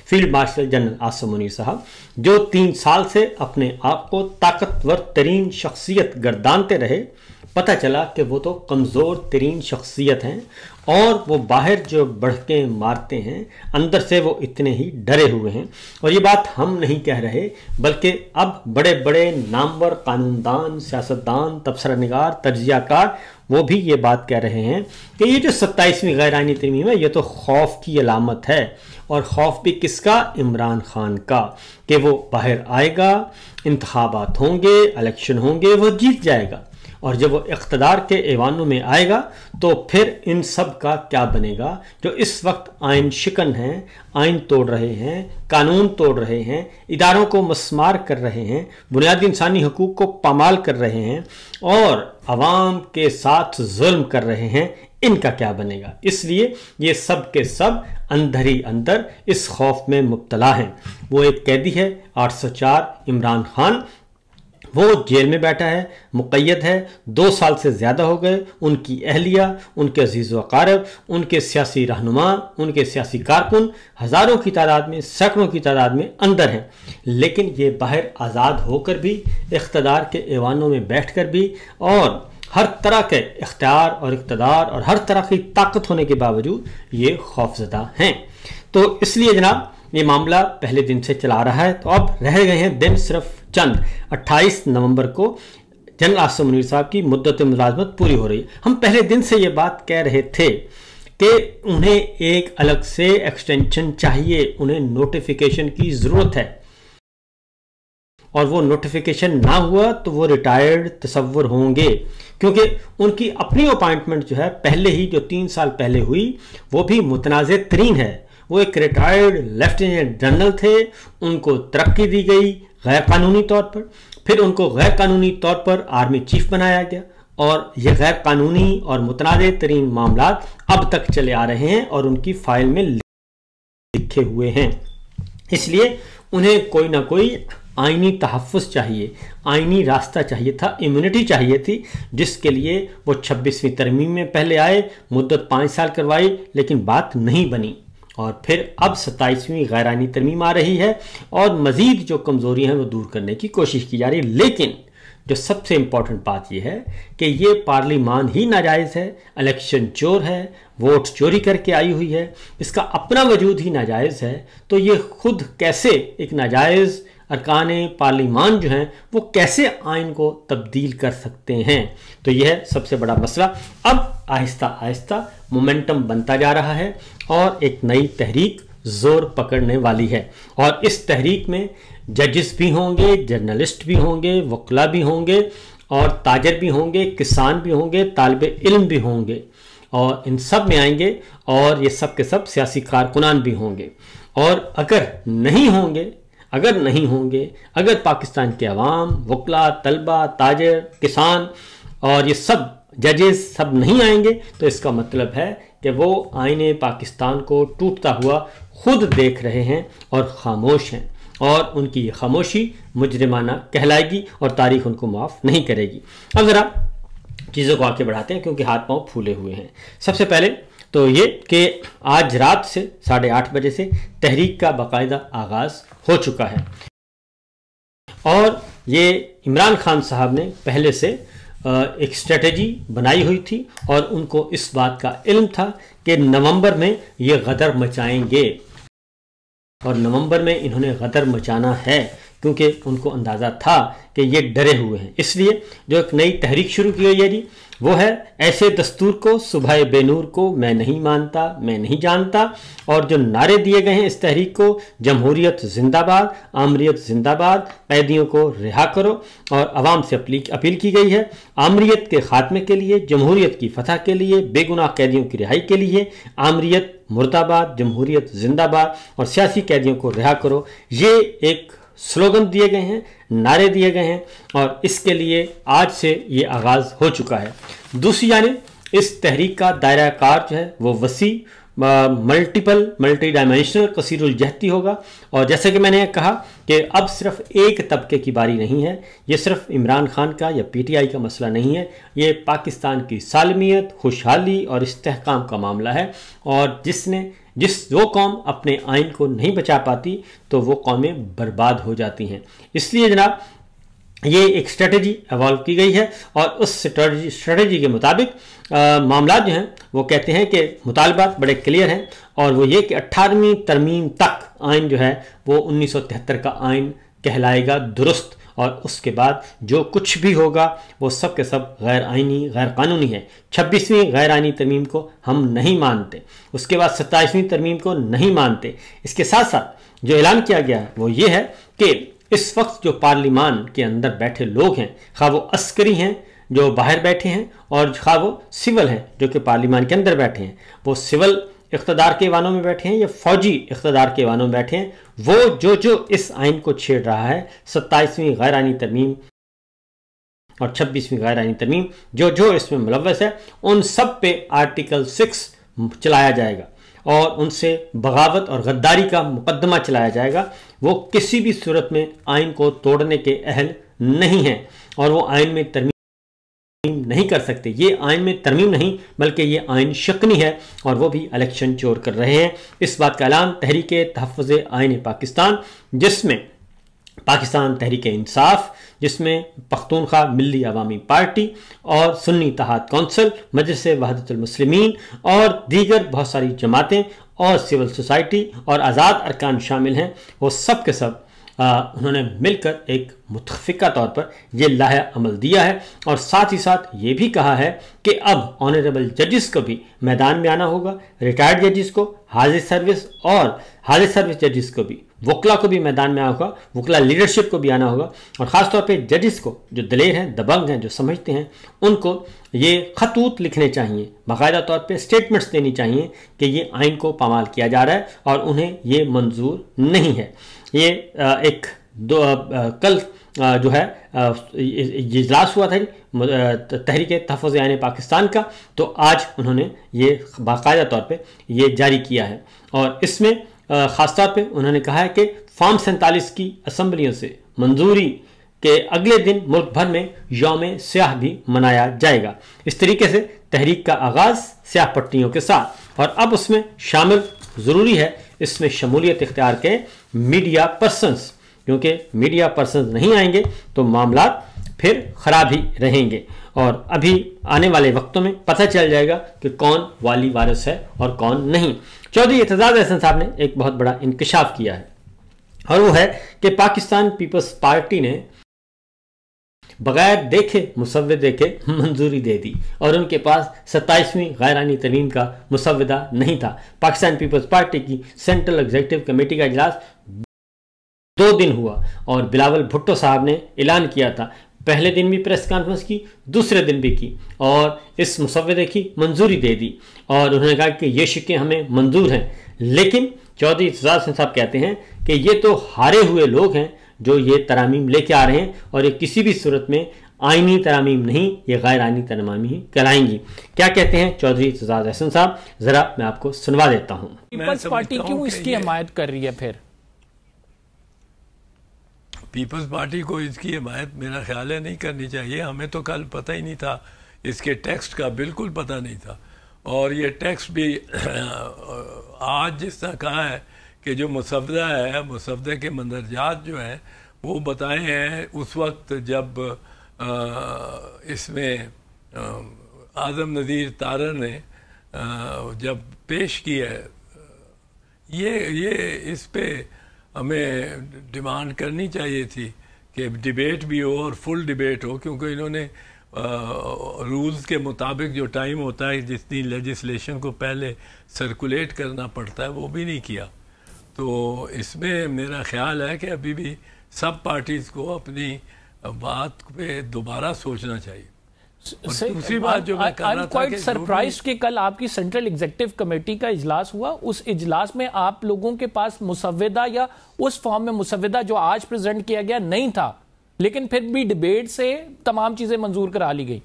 Field marshal general Asim Munir साहब, जो 3 साल से अपने आप को ताकतवर तरीन शख्सियत गर्दानते रहे, पता चला कि वो तो कमज़ोर तरीन शख्सियत हैं और वो बाहर जो बढ़के मारते हैं, अंदर से वो इतने ही डरे हुए हैं। और ये बात हम नहीं कह रहे, बल्कि अब बड़े बड़े नामवर कानूनदान, सियासतदान, तबसरानिगार, तज्जियाकार वो भी ये बात कह रहे हैं कि ये जो 27वीं गैर आईनी तरमीम है, ये तो खौफ की अलामत है। और खौफ भी किसका? इमरान खान का, कि वो बाहर आएगा, इंतखाबात होंगे, इलेक्शन होंगे, वो जीत जाएगा। और जब वो इक़्तिदार के ऐवानों में आएगा तो फिर इन सब का क्या बनेगा, जो इस वक्त आइन शिकन हैं, आइन तोड़ रहे हैं, कानून तोड़ रहे हैं, इदारों को मस्मार कर रहे हैं, बुनियादी इंसानी हकूक़ को पामाल कर रहे हैं और अवाम के साथ जुल्म कर रहे हैं, इनका क्या बनेगा। इसलिए ये सब के सब अंदर ही अंदर इस खौफ में मुब्तला हैं। वो एक कैदी है 804 इमरान खान, वो जेल में बैठा है, मुक़य्यद है, 2 साल से ज़्यादा हो गए। उनकी अहलिया, उनके अजीज़ व अक़ारब, उनके सियासी रहनुमा, उनके सियासी कारकुन हज़ारों की तादाद में, सैकड़ों की तादाद में अंदर हैं। लेकिन ये बाहर आज़ाद होकर भी, इक़्तिदार के ऐवानों में बैठ कर भी, और हर तरह के इख्तियार और इक़्तिदार और हर तरह की ताकत होने के बावजूद ये खौफज़दा हैं। तो इसलिए जनाब ये मामला पहले दिन से चला रहा है। तो अब रह गए हैं दिन सिर्फ चंद। 28 नवंबर को जनरल आसिम मुनीर साहब की मुद्दत मुलाज़मत पूरी हो रही है। हम पहले दिन से ये बात कह रहे थे कि उन्हें एक अलग से एक्सटेंशन चाहिए, उन्हें नोटिफिकेशन की ज़रूरत है, और वो नोटिफिकेशन ना हुआ तो वो रिटायर्ड तसव्वुर होंगे, क्योंकि उनकी अपनी अपॉइंटमेंट जो है पहले ही, जो 3 साल पहले हुई, वो भी मुतनाज़ तरीन है। वो एक रिटायर्ड लेफ्टिनेंट जनरल थे, उनको तरक्की दी गई गैर कानूनी तौर पर, फिर उनको गैर कानूनी तौर पर आर्मी चीफ बनाया गया, और ये गैर कानूनी और मुतनाज़ तरीन मामला अब तक चले आ रहे हैं और उनकी फाइल में लिखे हुए हैं। इसलिए उन्हें कोई ना कोई आईनी तहफ़्फ़ुज़ चाहिए, आईनी रास्ता चाहिए था, इम्यूनिटी चाहिए थी, जिसके लिए वो 26वीं तरमीम में पहले आए, मुद्दत 5 साल करवाई, लेकिन बात नहीं बनी। और फिर अब 27वीं गैर आईनी तरमीम आ रही है और मज़ीद जो कमज़ोरियाँ हैं वो दूर करने की कोशिश की जा रही है। लेकिन जो सबसे इम्पॉर्टेंट बात यह है कि ये पार्लिमान ही नाजायज़ है, इलेक्शन चोर है, वोट चोरी करके आई हुई है, इसका अपना वजूद ही नाजायज़ है। तो ये खुद कैसे एक नाजायज़ अरकान पार्लिमान जो हैं वो कैसे आइन को तब्दील कर सकते हैं। तो यह है सबसे बड़ा मसला। अब आहिस्ता आहिस्ता मोमेंटम बनता जा रहा है और एक नई तहरीक ज़ोर पकड़ने वाली है, और इस तहरीक में जजेस भी होंगे, जर्नलिस्ट भी होंगे, वकला भी होंगे, और ताजर भी होंगे, किसान भी होंगे, तालिबे इल्म भी होंगे, और इन सब में आएंगे, और ये सब के सब सियासी कारकुनान भी होंगे। और अगर नहीं होंगे, अगर पाकिस्तान के अवाम, वकला, तलबा, ताजर, किसान और ये सब जजेस सब नहीं आएंगे, तो इसका मतलब है कि वो आईने पाकिस्तान को टूटता हुआ खुद देख रहे हैं और खामोश हैं, और उनकी ये खामोशी मुजरिमाना कहलाएगी और तारीख उनको माफ़ नहीं करेगी। अब ज़रा चीज़ों को आगे बढ़ाते हैं, क्योंकि हाथ पांव फूले हुए हैं। सबसे पहले तो ये कि आज रात से 8:30 बजे से तहरीक का बाकायदा आगाज़ हो चुका है, और ये इमरान खान साहब ने पहले से एक स्ट्रेटजी बनाई हुई थी, और उनको इस बात का इल्म था कि नवंबर में ये गदर मचाएंगे, और नवंबर में इन्होंने गदर मचाना है, क्योंकि उनको अंदाज़ा था कि ये डरे हुए हैं। इसलिए जो एक नई तहरीक शुरू की गई है जी, वो है ऐसे दस्तूर को सुबह बेनूर को मैं नहीं मानता, मैं नहीं जानता। और जो नारे दिए गए हैं इस तहरीक को, जमहूरियत जिंदाबाद, आमरीत जिंदाबाद, कैदियों को रिहा करो, और आवाम से अपील की गई है आमरीत के खात्मे के लिए, जमहूरियत की फतह के लिए, बेगुनाह कैदियों की रिहाई के लिए। आमरीत मुर्दाबाद, जमहूरियत जिंदाबाद, और सियासी कैदियों को रिहा करो, ये एक स्लोगन दिए गए हैं, नारे दिए गए हैं, और इसके लिए आज से ये आगाज़ हो चुका है। दूसरी जानिब इस तहरीक का दायरा कार जो है वो वसी, मल्टी डायमेंशनल, कसीरुल जहती होगा। और जैसे कि मैंने कहा कि अब सिर्फ एक तबके की बारी नहीं है, ये सिर्फ इमरान खान का या PTI का मसला नहीं है, ये पाकिस्तान की सालमियत, खुशहाली और इस्तेहकाम का मामला है। और जिसने वो कौम अपने आइन को नहीं बचा पाती तो वो कौमें बर्बाद हो जाती हैं। इसलिए जनाब ये एक स्ट्रेटजी एवॉल्व की गई है और उस स्ट्रेटजी के मुताबिक मामला जो हैं वो कहते हैं कि मुतालबात बड़े क्लियर हैं और वो ये कि 18वीं तरमीम तक आइन जो है वो 1973 का आइन कहलाएगा दुरुस्त, और उसके बाद जो कुछ भी होगा वो सब के सब गैर आइनी गैर कानूनी है। 26वीं गैर आइनी तरमीम को हम नहीं मानते, उसके बाद 27वीं तरमीम को नहीं मानते। इसके साथ साथ जो ऐलान किया गया है वो ये है कि इस वक्त जो पार्लिमान के अंदर बैठे लोग हैं, खा वो अस्करी हैं जो बाहर बैठे हैं और खा वो सिविल हैं जो कि पार्लिमान के अंदर बैठे हैं, वो सिविल इख्तदार के वानों में बैठे हैं या फौजी इख्तदार के वानों में बैठे हैं, वो जो इस आइन को छेड़ रहा है 27वीं गैर आइनी तरमीम और 26वीं गैर आइनी तरमीम जो इसमें मुलव्वस है, उन सब पे आर्टिकल 6 चलाया जाएगा और उनसे बगावत और गद्दारी का मुकदमा चलाया जाएगा। वो किसी भी सूरत में आइन को तोड़ने के अहल नहीं हैं और वो आइन में तरमीम नहीं कर सकते। ये आइन में तरमीम नहीं बल्कि ये आइन शकनी है और वो भी इलेक्शन चोर कर रहे हैं। इस बात का ऐलान तहरीके तहफ़्फ़ुज़ आइन पाकिस्तान, जिसमें पाकिस्तान तहरीक इंसाफ, जिसमें पख्तूनख्वा मिल्ली अवामी पार्टी और सुन्नी इत्तेहाद कौंसिल, मजलिस वहदतुल मुस्लिमीन और दीगर बहुत सारी जमातें और सिविल सोसाइटी और आज़ाद अरकान शामिल हैं, वो सब के सब उन्होंने मिलकर एक मुतफ़िका तौर पर यह लाहे अमल दिया है और साथ ही साथ ये भी कहा है कि अब ऑनरेबल जजेस को भी मैदान में आना होगा, रिटायर्ड जजेस को, हाजिर सर्विस जजेस को भी, वकला को भी मैदान में आना होगा, वकला लीडरशिप को भी आना होगा और ख़ास तौर पे जजेस को जो दलेर हैं, दबंग हैं, जो समझते हैं, उनको ये खतूत लिखने चाहिए, बाकायदा तौर पे स्टेटमेंट्स देनी चाहिए कि ये आइन को पामाल किया जा रहा है और उन्हें ये मंजूर नहीं है। ये कल जो है इजलास हुआ था तहरीक तहफ़्फ़ुज़ आइन पाकिस्तान का, तो आज उन्होंने ये बाकायदा तौर पे ये जारी किया है और इसमें ख़ास तौर पे उन्होंने कहा है कि फॉर्म 47 की असम्बलियों से मंजूरी के अगले दिन मुल्क भर में यौम स्याह भी मनाया जाएगा। इस तरीके से तहरीक का आगाज़ स्याह पट्टियों के साथ, और अब उसमें शामिल ज़रूरी है इसमें शमूलियत इख्तियार के मीडिया पर्सन्स, क्योंकि मीडिया पर्सन्स नहीं आएंगे तो मामला फिर ख़राब ही रहेंगे और अभी आने वाले वक्तों में पता चल जाएगा कि कौन वाली वारिस है और कौन नहीं। चौधरी एतजाज़ अहसन साहब ने एक बहुत बड़ा इंकशाफ किया है और वो है कि पाकिस्तान पीपल्स पार्टी ने बगैर देखे मुसव्वदे के मंजूरी दे दी और उनके पास 27वीं गैर आइनी तरमीम का मुसव्वदा नहीं था। पाकिस्तान पीपल्स पार्टी की सेंट्रल एग्जीक्यूटिव कमेटी का इजलास 2 दिन हुआ और बिलावल भुट्टो साहब ने ऐलान किया था, पहले दिन भी प्रेस कॉन्फ्रेंस की, दूसरे दिन भी की और इस मुसव्वदे की मंजूरी दे दी और उन्होंने कहा कि ये शिक्के हमें मंजूर हैं। लेकिन चौधरी एतजाज़ साहब कहते हैं कि ये तो हारे हुए लोग हैं जो ये तरामीम लेके आ रहे हैं और ये किसी भी सूरत में आइनी तरामीम नहीं, ये गैर आइनी तरामीम ही कहलाएंगी। क्या कहते हैं चौधरी एतजाज़ अहसन साहब, जरा मैं आपको सुनवा देता हूँ। पीपल्स पार्टी क्यों इसकी हमायत कर रही है? फिर पीपल्स पार्टी को इसकी हिमायत मेरा ख्याल है नहीं करनी चाहिए। हमें तो कल पता ही नहीं था, इसके टेक्स्ट का बिल्कुल पता नहीं था और ये टेक्स्ट भी आज जिस तरह कहा है कि जो मुसव्वदा है, मुसव्वदे के मंदरजात जो हैं वो बताए हैं उस वक्त जब इसमें आज़म नज़ीर तारर ने जब पेश किया है, ये इस पे हमें डिमांड करनी चाहिए थी कि डिबेट भी हो और फुल डिबेट हो, क्योंकि इन्होंने रूल्स के मुताबिक जो टाइम होता है जितनी लेजिस्लेशन को पहले सर्कुलेट करना पड़ता है वो भी नहीं किया। तो इसमें मेरा ख्याल है कि अभी भी सब पार्टीज़ को अपनी बात पे दोबारा सोचना चाहिए। दूसरी बात जो मैं कर रहा था कि सरप्राइज कि कल आपकी सेंट्रल एग्जीक्यूटिव कमेटी का इजलास हुआ, उस इजलास में आप लोगों के पास मुसव्वदा या उस फॉर्म में मुसव्वदा जो आज प्रेजेंट किया गया नहीं था, लेकिन फिर भी डिबेट से तमाम चीजें मंजूर करा ली गई।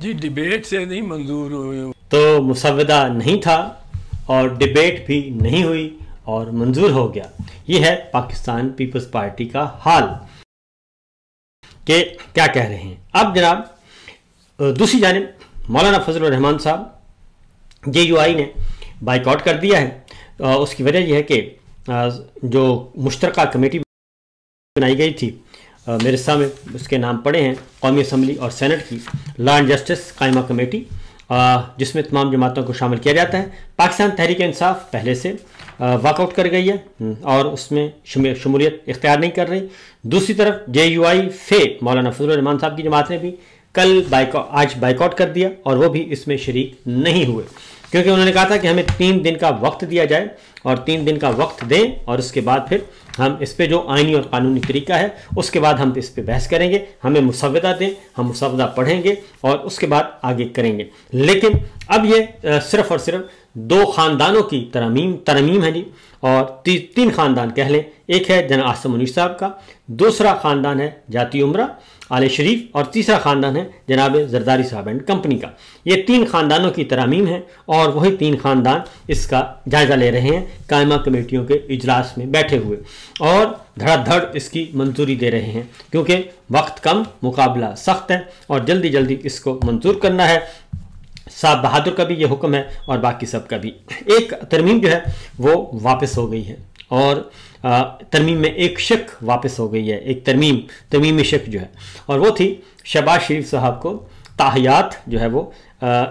जी डिबेट से नहीं मंजूर हुई, तो मुसव्वदा नहीं था और डिबेट भी नहीं हुई और मंजूर हो गया। यह है पाकिस्तान पीपल्स पार्टी का हाल के क्या कह रहे हैं। अब जनाब दूसरी जानिब मौलाना फजल रहमान साहब JUI ने बाइकआउट कर दिया है। उसकी वजह यह है कि जो मुश्तरका कमेटी बनाई गई थी मेरे सामने उसके नाम पड़े हैं कौमी असम्बली और सेनेट की लॉ एंड जस्टिस कायमा कमेटी, जिसमें तमाम जमातों को शामिल किया जाता है। पाकिस्तान तहरीक इंसाफ पहले से वॉकआउट कर गई है और उसमें शमूलियत इख्तियार नहीं कर रही। दूसरी तरफ JUI फे मौलाना फजलुर रहमान साहब की जमात ने भी आज बाइकआउट कर दिया और वो भी इसमें शरीक नहीं हुए, क्योंकि उन्होंने कहा था कि हमें 3 दिन का वक्त दिया जाए और 3 दिन का वक्त दें और उसके बाद फिर हम इस पे जो आइनी और कानूनी तरीका है उसके बाद हम इस पे बहस करेंगे, हमें मुसव्वदा दें, हम मुसव्वदा पढ़ेंगे और उसके बाद आगे करेंगे। लेकिन अब ये सिर्फ और सिर्फ 2 ख़ानदानों की तरमीम है जी, और 3 ख़ानदान कह लें। एक है जनाब आसिम मुनीर साहब का, दूसरा ख़ानदान है जाती उमरा आले शरीफ और तीसरा ख़ानदान है जनाब जरदारी साहब एंड कंपनी का। ये 3 ख़ानदानों की तरमीम है और वही 3 ख़ानदान इसका जायज़ा ले रहे हैं कायमा कमेटियों के इजलास में बैठे हुए और धड़ाधड़ इसकी मंजूरी दे रहे हैं, क्योंकि वक्त कम, मुकाबला सख्त है और जल्दी जल्दी इसको मंजूर करना है। साहब बहादुर का भी ये हुक्म है और बाकी सब का भी। एक तरमीम जो है वो वापस हो गई है और तरमीम में एक शक वापस हो गई है, एक तरमीम शक जो है, और वो थी शहबाज शरीफ साहब को ताहियात जो है वो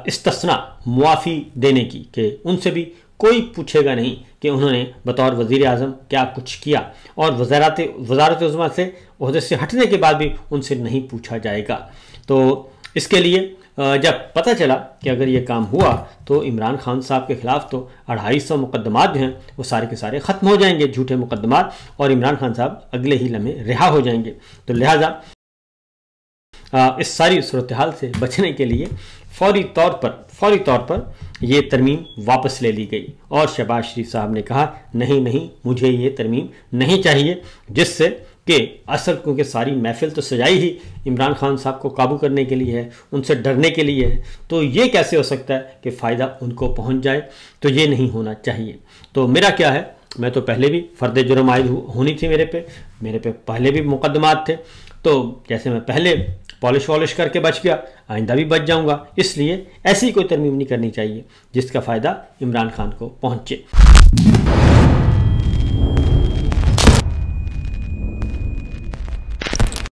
इस्तस्ना मुआफ़ी देने की, कि उनसे भी कोई पूछेगा नहीं कि उन्होंने बतौर वज़ीर आज़म क्या कुछ किया, और वज़ारत उज़्मा से ओहदे से हटने के बाद भी उनसे नहीं पूछा जाएगा। तो इसके लिए जब पता चला कि अगर ये काम हुआ तो इमरान खान साहब के ख़िलाफ़ तो 250 मुकदमात जो हैं वो सारे के सारे ख़त्म हो जाएंगे, झूठे मुकदमात, और इमरान खान साहब अगले ही लम्हे रिहा हो जाएंगे। तो लिहाजा इस सारी सूरत हाल से बचने के लिए फौरी तौर पर ये तरमीम वापस ले ली गई और शहबाज शरीफ साहब ने कहा नहीं मुझे ये तरमीम नहीं चाहिए, जिससे कि असल क्योंकि सारी महफिल तो सजाई ही इमरान खान साहब को काबू करने के लिए है, उनसे डरने के लिए है, तो ये कैसे हो सकता है कि फ़ायदा उनको पहुंच जाए, तो ये नहीं होना चाहिए। तो मेरा क्या है, मैं तो पहले भी फ़र्द जुर्म आयद होनी थी मेरे पे पहले भी मुकदमात थे, तो जैसे मैं पहले पॉलिश करके बच गया, आइंदा भी बच जाऊंगा। इसलिए ऐसी कोई तरमीम नहीं करनी चाहिए जिसका फ़ायदा इमरान खान को पहुंचे।